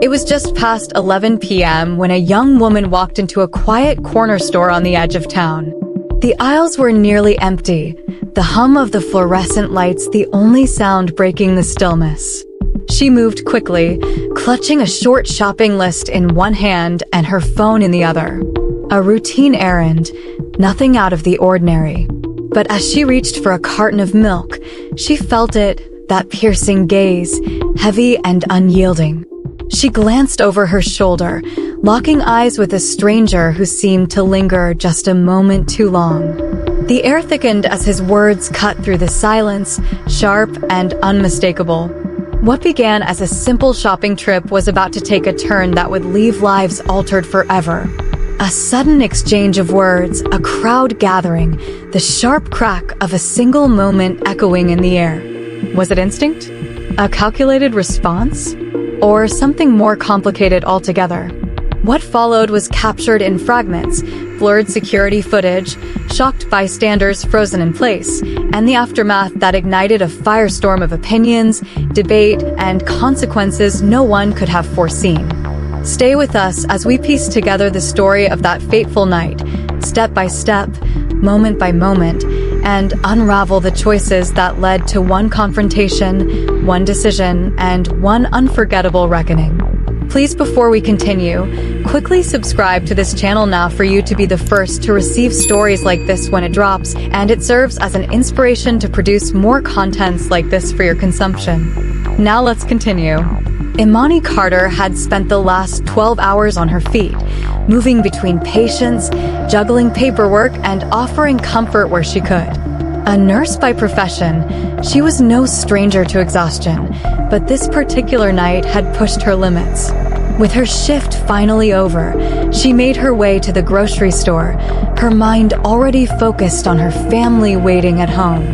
It was just past 11 p.m. when a young woman walked into a quiet corner store on the edge of town. The aisles were nearly empty, the hum of the fluorescent lights the only sound breaking the stillness. She moved quickly, clutching a short shopping list in one hand and her phone in the other. A routine errand, nothing out of the ordinary. But as she reached for a carton of milk, she felt it, that piercing gaze, heavy and unyielding. She glanced over her shoulder, locking eyes with a stranger who seemed to linger just a moment too long. The air thickened as his words cut through the silence, sharp and unmistakable. What began as a simple shopping trip was about to take a turn that would leave lives altered forever. A sudden exchange of words, a crowd gathering, the sharp crack of a single moment echoing in the air. Was it instinct? A calculated response? Or something more complicated altogether? What followed was captured in fragments, blurred security footage, shocked bystanders frozen in place, and the aftermath that ignited a firestorm of opinions, debate, and consequences no one could have foreseen. Stay with us as we piece together the story of that fateful night, step by step, moment by moment, and unravel the choices that led to one confrontation, one decision, and one unforgettable reckoning. Please, before we continue, quickly subscribe to this channel now for you to be the first to receive stories like this when it drops, and it serves as an inspiration to produce more contents like this for your consumption. Now let's continue. Imani Carter had spent the last 12 hours on her feet, moving between patients, juggling paperwork, and offering comfort where she could. A nurse by profession, she was no stranger to exhaustion, but this particular night had pushed her limits. With her shift finally over, she made her way to the grocery store, her mind already focused on her family waiting at home.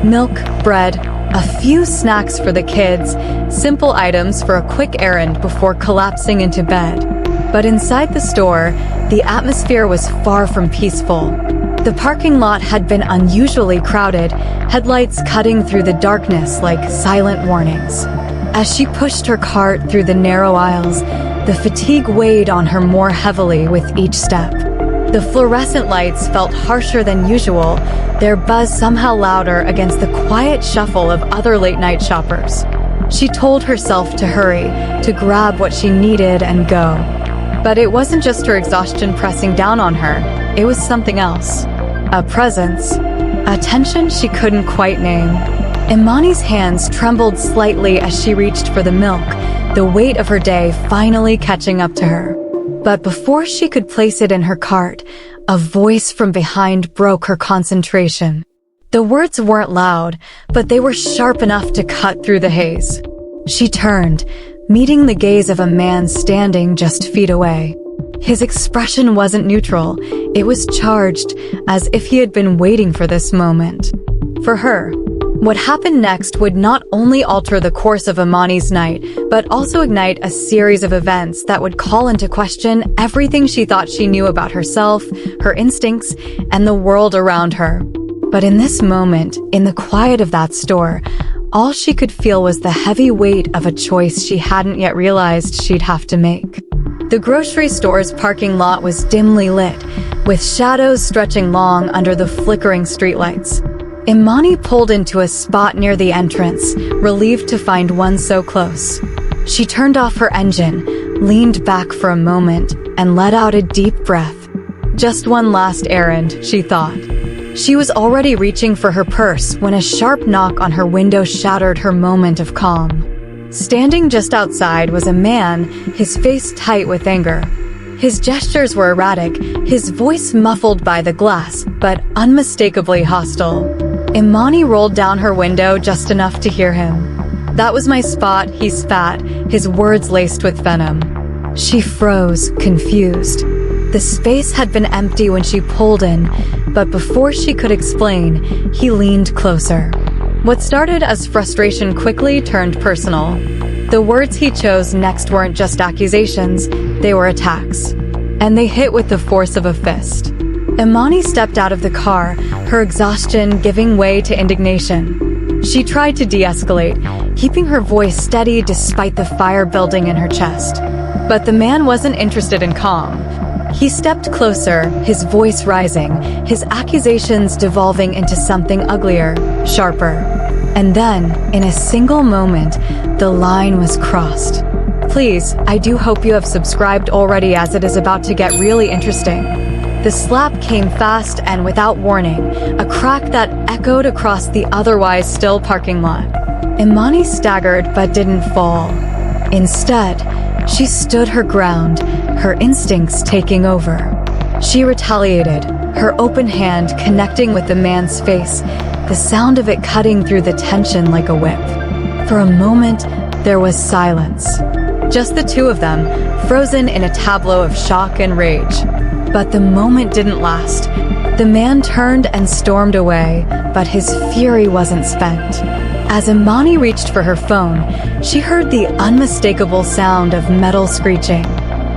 Milk, bread, a few snacks for the kids, simple items for a quick errand before collapsing into bed. But inside the store, the atmosphere was far from peaceful. The parking lot had been unusually crowded, headlights cutting through the darkness like silent warnings. As she pushed her cart through the narrow aisles, the fatigue weighed on her more heavily with each step. The fluorescent lights felt harsher than usual, their buzz somehow louder against the quiet shuffle of other late-night shoppers. She told herself to hurry, to grab what she needed and go. But it wasn't just her exhaustion pressing down on her, it was something else. A presence, a tension she couldn't quite name. Imani's hands trembled slightly as she reached for the milk, the weight of her day finally catching up to her. But before she could place it in her cart, a voice from behind broke her concentration. The words weren't loud, but they were sharp enough to cut through the haze. She turned, meeting the gaze of a man standing just feet away. His expression wasn't neutral, it was charged, as if he had been waiting for this moment. For her, what happened next would not only alter the course of Imani's night, but also ignite a series of events that would call into question everything she thought she knew about herself, her instincts, and the world around her. But in this moment, in the quiet of that store, all she could feel was the heavy weight of a choice she hadn't yet realized she'd have to make. The grocery store's parking lot was dimly lit, with shadows stretching long under the flickering streetlights. Imani pulled into a spot near the entrance, relieved to find one so close. She turned off her engine, leaned back for a moment, and let out a deep breath. Just one last errand, she thought. She was already reaching for her purse when a sharp knock on her window shattered her moment of calm. Standing just outside was a man, his face tight with anger. His gestures were erratic, his voice muffled by the glass, but unmistakably hostile. Imani rolled down her window just enough to hear him. "That was my spot," he spat, his words laced with venom. She froze, confused. The space had been empty when she pulled in, but before she could explain, he leaned closer. What started as frustration quickly turned personal. The words he chose next weren't just accusations, they were attacks. And they hit with the force of a fist. Imani stepped out of the car, her exhaustion giving way to indignation. She tried to de-escalate, keeping her voice steady despite the fire building in her chest. But the man wasn't interested in calm. He stepped closer, his voice rising, his accusations devolving into something uglier, sharper. And then, in a single moment, the line was crossed. Please, I do hope you have subscribed already, as it is about to get really interesting. The slap came fast and without warning, a crack that echoed across the otherwise still parking lot. Imani staggered but didn't fall. Instead, she stood her ground, her instincts taking over. She retaliated, her open hand connecting with the man's face, the sound of it cutting through the tension like a whip. For a moment, there was silence. Just the two of them, frozen in a tableau of shock and rage. But the moment didn't last. The man turned and stormed away, but his fury wasn't spent. As Imani reached for her phone, she heard the unmistakable sound of metal screeching.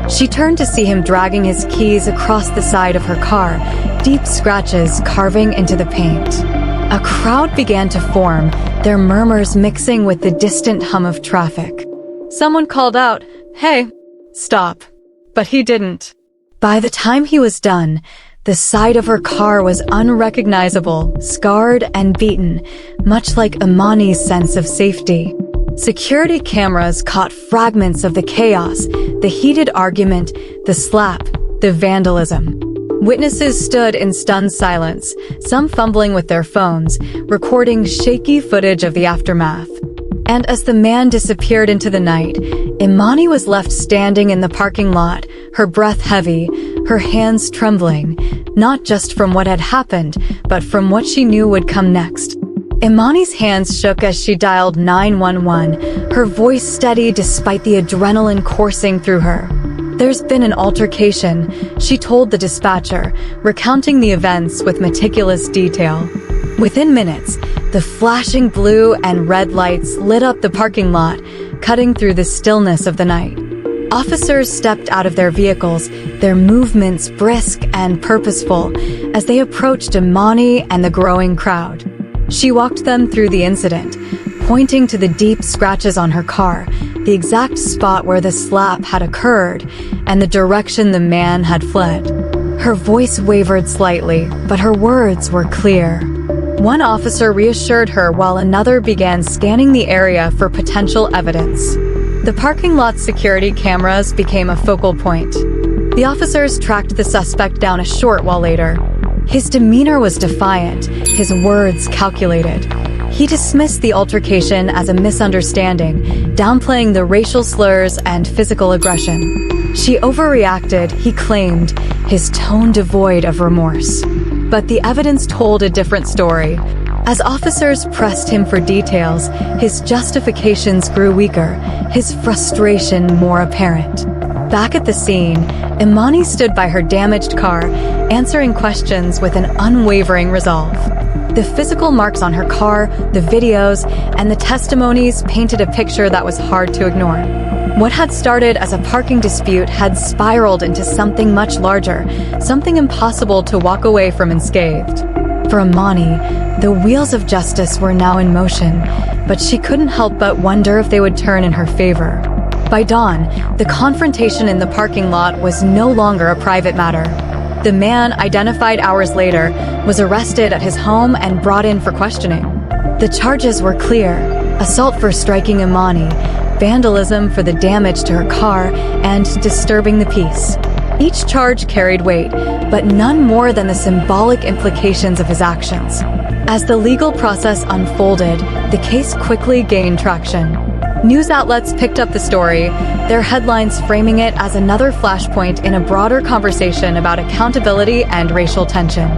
She turned to see him dragging his keys across the side of her car, deep scratches carving into the paint. A crowd began to form, their murmurs mixing with the distant hum of traffic. Someone called out, "Hey, stop." But he didn't. By the time he was done, the side of her car was unrecognizable, scarred and beaten, much like Imani's sense of safety. Security cameras caught fragments of the chaos, the heated argument, the slap, the vandalism. Witnesses stood in stunned silence, some fumbling with their phones, recording shaky footage of the aftermath. And as the man disappeared into the night, Imani was left standing in the parking lot, her breath heavy, her hands trembling, not just from what had happened, but from what she knew would come next. Imani's hands shook as she dialed 911, her voice steady despite the adrenaline coursing through her. "There's been an altercation," she told the dispatcher, recounting the events with meticulous detail. Within minutes, the flashing blue and red lights lit up the parking lot, cutting through the stillness of the night. Officers stepped out of their vehicles, their movements brisk and purposeful, as they approached Imani and the growing crowd. She walked them through the incident, pointing to the deep scratches on her car, the exact spot where the slap had occurred, and the direction the man had fled. Her voice wavered slightly, but her words were clear. One officer reassured her while another began scanning the area for potential evidence. The parking lot's security cameras became a focal point. The officers tracked the suspect down a short while later. His demeanor was defiant, his words calculated. He dismissed the altercation as a misunderstanding, downplaying the racial slurs and physical aggression. She overreacted, he claimed, his tone devoid of remorse. But the evidence told a different story. As officers pressed him for details, his justifications grew weaker, his frustration more apparent. Back at the scene, Imani stood by her damaged car, answering questions with an unwavering resolve. The physical marks on her car, the videos, and the testimonies painted a picture that was hard to ignore. What had started as a parking dispute had spiraled into something much larger, something impossible to walk away from unscathed. For Imani, the wheels of justice were now in motion, but she couldn't help but wonder if they would turn in her favor. By dawn, the confrontation in the parking lot was no longer a private matter. The man, identified hours later, was arrested at his home and brought in for questioning. The charges were clear: assault for striking Imani, vandalism for the damage to her car, and disturbing the peace. Each charge carried weight, but none more than the symbolic implications of his actions. As the legal process unfolded, the case quickly gained traction. News outlets picked up the story, their headlines framing it as another flashpoint in a broader conversation about accountability and racial tension.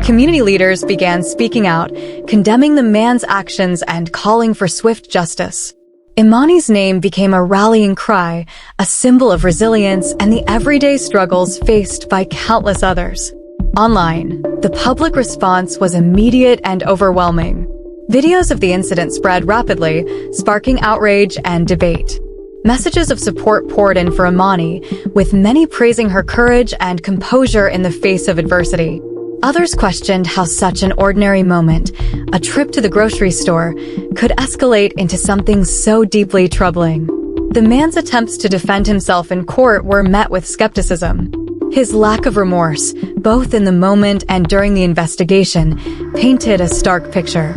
Community leaders began speaking out, condemning the man's actions and calling for swift justice. Imani's name became a rallying cry, a symbol of resilience and the everyday struggles faced by countless others. Online, the public response was immediate and overwhelming. Videos of the incident spread rapidly, sparking outrage and debate. Messages of support poured in for Imani, with many praising her courage and composure in the face of adversity. Others questioned how such an ordinary moment, a trip to the grocery store, could escalate into something so deeply troubling. The man's attempts to defend himself in court were met with skepticism. His lack of remorse, both in the moment and during the investigation, painted a stark picture.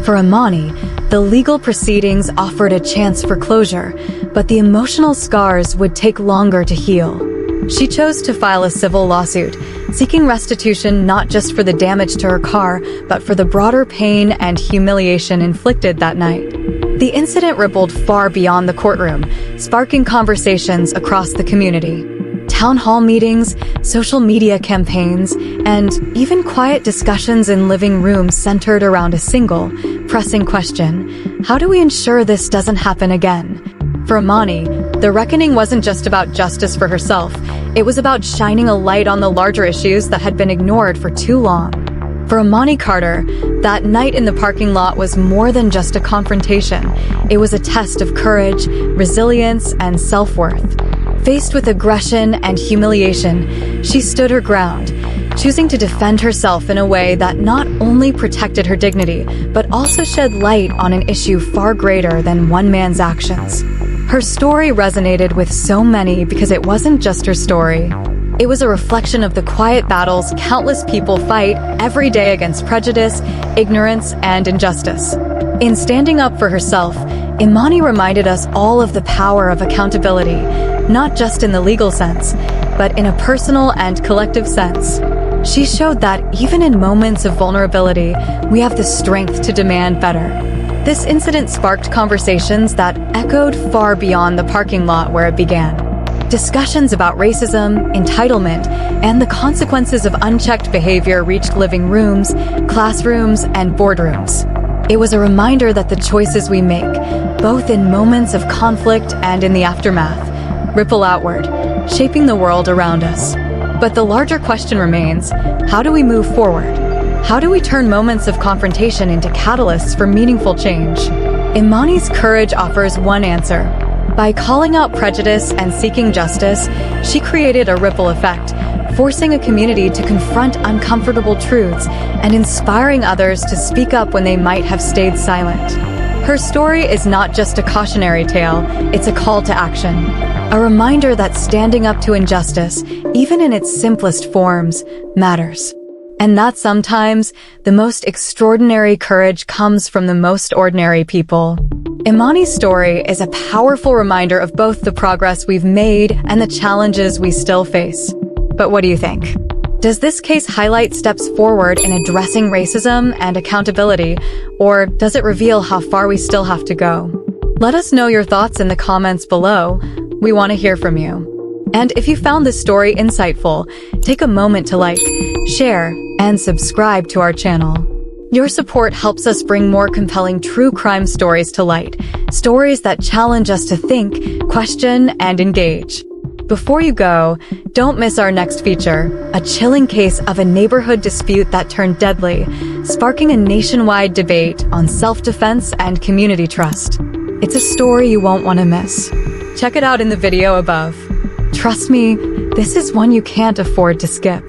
For Imani, the legal proceedings offered a chance for closure, but the emotional scars would take longer to heal. She chose to file a civil lawsuit, seeking restitution not just for the damage to her car, but for the broader pain and humiliation inflicted that night. The incident rippled far beyond the courtroom, sparking conversations across the community. Town hall meetings, social media campaigns, and even quiet discussions in living rooms centered around a single, pressing question: how do we ensure this doesn't happen again? For Imani, the reckoning wasn't just about justice for herself, it was about shining a light on the larger issues that had been ignored for too long. For Imani Carter, that night in the parking lot was more than just a confrontation. It was a test of courage, resilience, and self-worth. Faced with aggression and humiliation, she stood her ground, choosing to defend herself in a way that not only protected her dignity, but also shed light on an issue far greater than one man's actions. Her story resonated with so many because it wasn't just her story. It was a reflection of the quiet battles countless people fight every day against prejudice, ignorance, and injustice. In standing up for herself, Imani reminded us all of the power of accountability, not just in the legal sense, but in a personal and collective sense. She showed that even in moments of vulnerability, we have the strength to demand better. This incident sparked conversations that echoed far beyond the parking lot where it began. Discussions about racism, entitlement, and the consequences of unchecked behavior reached living rooms, classrooms, and boardrooms. It was a reminder that the choices we make, both in moments of conflict and in the aftermath, ripple outward, shaping the world around us. But the larger question remains: how do we move forward? How do we turn moments of confrontation into catalysts for meaningful change? Imani's courage offers one answer. By calling out prejudice and seeking justice, she created a ripple effect, forcing a community to confront uncomfortable truths and inspiring others to speak up when they might have stayed silent. Her story is not just a cautionary tale, it's a call to action. A reminder that standing up to injustice, even in its simplest forms, matters. And that sometimes, the most extraordinary courage comes from the most ordinary people. Imani's story is a powerful reminder of both the progress we've made and the challenges we still face. But what do you think? Does this case highlight steps forward in addressing racism and accountability, or does it reveal how far we still have to go? Let us know your thoughts in the comments below. We want to hear from you. And if you found this story insightful, take a moment to like, share, and subscribe to our channel. Your support helps us bring more compelling true crime stories to light, stories that challenge us to think, question, and engage. Before you go, don't miss our next feature, a chilling case of a neighborhood dispute that turned deadly, sparking a nationwide debate on self-defense and community trust. It's a story you won't want to miss. Check it out in the video above. Trust me, this is one you can't afford to skip.